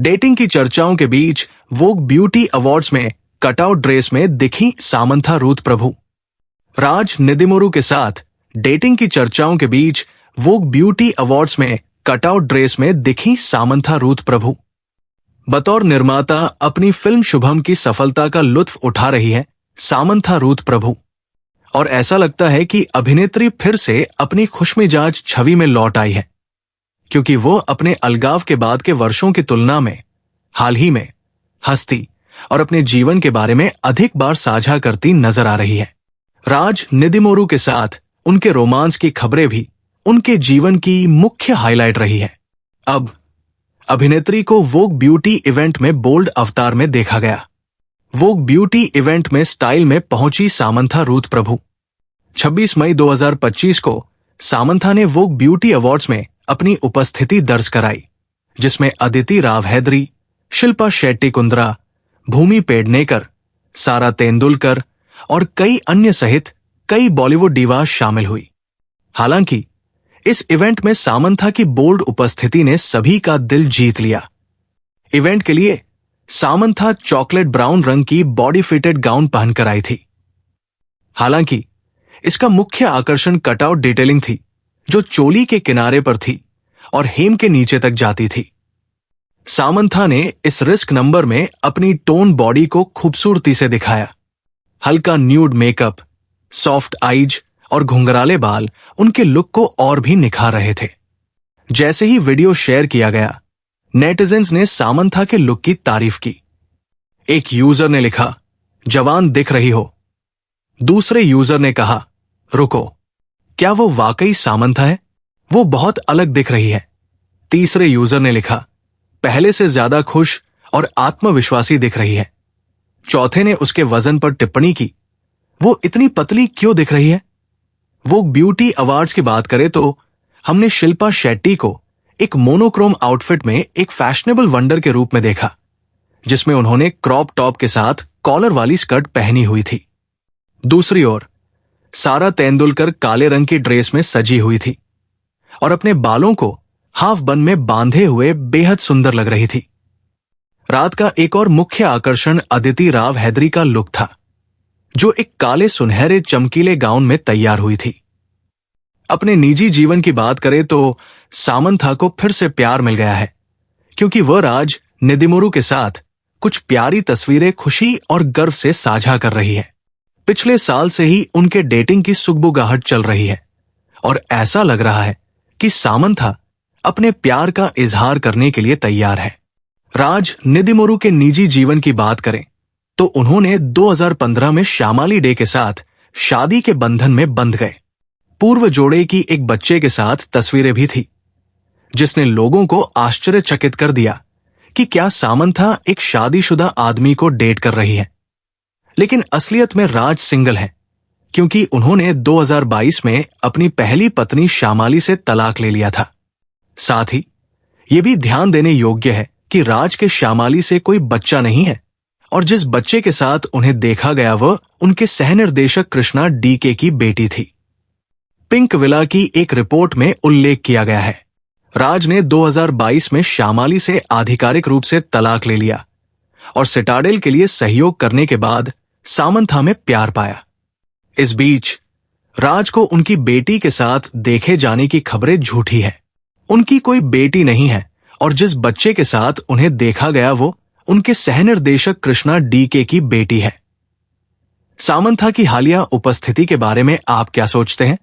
Dating की चर्चाओं के बीच वोग ब्यूटी अवार्ड्स में कटआउट ड्रेस में दिखी सामंथा रूथ प्रभु। राज निदिमुरु के साथ डेटिंग की चर्चाओं के बीच वोग ब्यूटी अवार्ड्स में कटआउट ड्रेस में दिखी सामंथा रूथ प्रभु। बतौर निर्माता अपनी फिल्म शुभम की सफलता का लुत्फ उठा रही है सामंथा रूथ प्रभु, और ऐसा लगता है कि अभिनेत्री फिर से अपनी खुशमिजाज छवि में लौट आई है, क्योंकि वो अपने अलगाव के बाद के वर्षों की तुलना में हाल ही में हंसती और अपने जीवन के बारे में अधिक बार साझा करती नजर आ रही है। राज निदिमुरु के साथ उनके रोमांस की खबरें भी उनके जीवन की मुख्य हाईलाइट रही है। अब अभिनेत्री को वोग ब्यूटी इवेंट में बोल्ड अवतार में देखा गया। वोग ब्यूटी इवेंट में स्टाइल में पहुंची सामंथा रूथ प्रभु। 26 मई 2025 को सामंथा ने वोग ब्यूटी अवार्ड्स में अपनी उपस्थिति दर्ज कराई, जिसमें अदिति राव हैदरी, शिल्पा शेट्टी कुंद्रा, भूमि पेडनेकर, सारा तेंदुलकर और कई अन्य सहित कई बॉलीवुड डीवास शामिल हुई। हालांकि इस इवेंट में सामंथा की बोल्ड उपस्थिति ने सभी का दिल जीत लिया। इवेंट के लिए सामंथा चॉकलेट ब्राउन रंग की बॉडी फिटेड गाउन पहनकर आई थी। हालांकि इसका मुख्य आकर्षण कटआउट डिटेलिंग थी, जो चोली के किनारे पर थी और हेम के नीचे तक जाती थी। सामंथा ने इस रिस्क नंबर में अपनी टोन बॉडी को खूबसूरती से दिखाया। हल्का न्यूड मेकअप, सॉफ्ट आईज और घुंघराले बाल उनके लुक को और भी निखार रहे थे। जैसे ही वीडियो शेयर किया गया, नेटिजन्स ने सामंथा के लुक की तारीफ की। एक यूजर ने लिखा, जवान दिख रही हो। दूसरे यूजर ने कहा, रुको, क्या वो वाकई सामंथा है? वो बहुत अलग दिख रही है। तीसरे यूजर ने लिखा, पहले से ज्यादा खुश और आत्मविश्वासी दिख रही है। चौथे ने उसके वजन पर टिप्पणी की, वो इतनी पतली क्यों दिख रही है? वो ब्यूटी अवार्ड्स की बात करें तो हमने शिल्पा शेट्टी को एक मोनोक्रोम आउटफिट में एक फैशनेबल वंडर के रूप में देखा, जिसमें उन्होंने क्रॉप टॉप के साथ कॉलर वाली स्कर्ट पहनी हुई थी। दूसरी ओर सारा तेंदुलकर काले रंग की ड्रेस में सजी हुई थी और अपने बालों को हाफ बन में बांधे हुए बेहद सुंदर लग रही थी। रात का एक और मुख्य आकर्षण अदिति राव हैदरी का लुक था, जो एक काले सुनहरे चमकीले गाउन में तैयार हुई थी। अपने निजी जीवन की बात करें तो सामंथा को फिर से प्यार मिल गया है, क्योंकि वह राज निदिमुरु के साथ कुछ प्यारी तस्वीरें खुशी और गर्व से साझा कर रही है। पिछले साल से ही उनके डेटिंग की सुगबुगाहट चल रही है और ऐसा लग रहा है कि सामंथा अपने प्यार का इजहार करने के लिए तैयार है। राज निदिमुरु के निजी जीवन की बात करें तो उन्होंने 2015 में श्यामाली डे के साथ शादी के बंधन में बंध गए। पूर्व जोड़े की एक बच्चे के साथ तस्वीरें भी थी, जिसने लोगों को आश्चर्यचकित कर दिया कि क्या सामंथा एक शादीशुदा आदमी को डेट कर रही है। लेकिन असलियत में राज सिंगल है, क्योंकि उन्होंने 2022 में अपनी पहली पत्नी श्यामाली से तलाक ले लिया था। साथ ही यह भी ध्यान देने योग्य है कि राज के श्यामाली से कोई बच्चा नहीं है, और जिस बच्चे के साथ उन्हें देखा गया वह उनके सहनिर्देशक कृष्णा डीके की बेटी थी। पिंक विला की एक रिपोर्ट में उल्लेख किया गया है, राज ने 2022 में श्यामाली से आधिकारिक रूप से तलाक ले लिया और सिटाडेल के लिए सहयोग करने के बाद सामंथा में प्यार पाया। इस बीच राज को उनकी बेटी के साथ देखे जाने की खबरें झूठी है। उनकी कोई बेटी नहीं है और जिस बच्चे के साथ उन्हें देखा गया वो उनके सहनिर्देशक कृष्णा डीके की बेटी है। सामंथा की हालिया उपस्थिति के बारे में आप क्या सोचते हैं?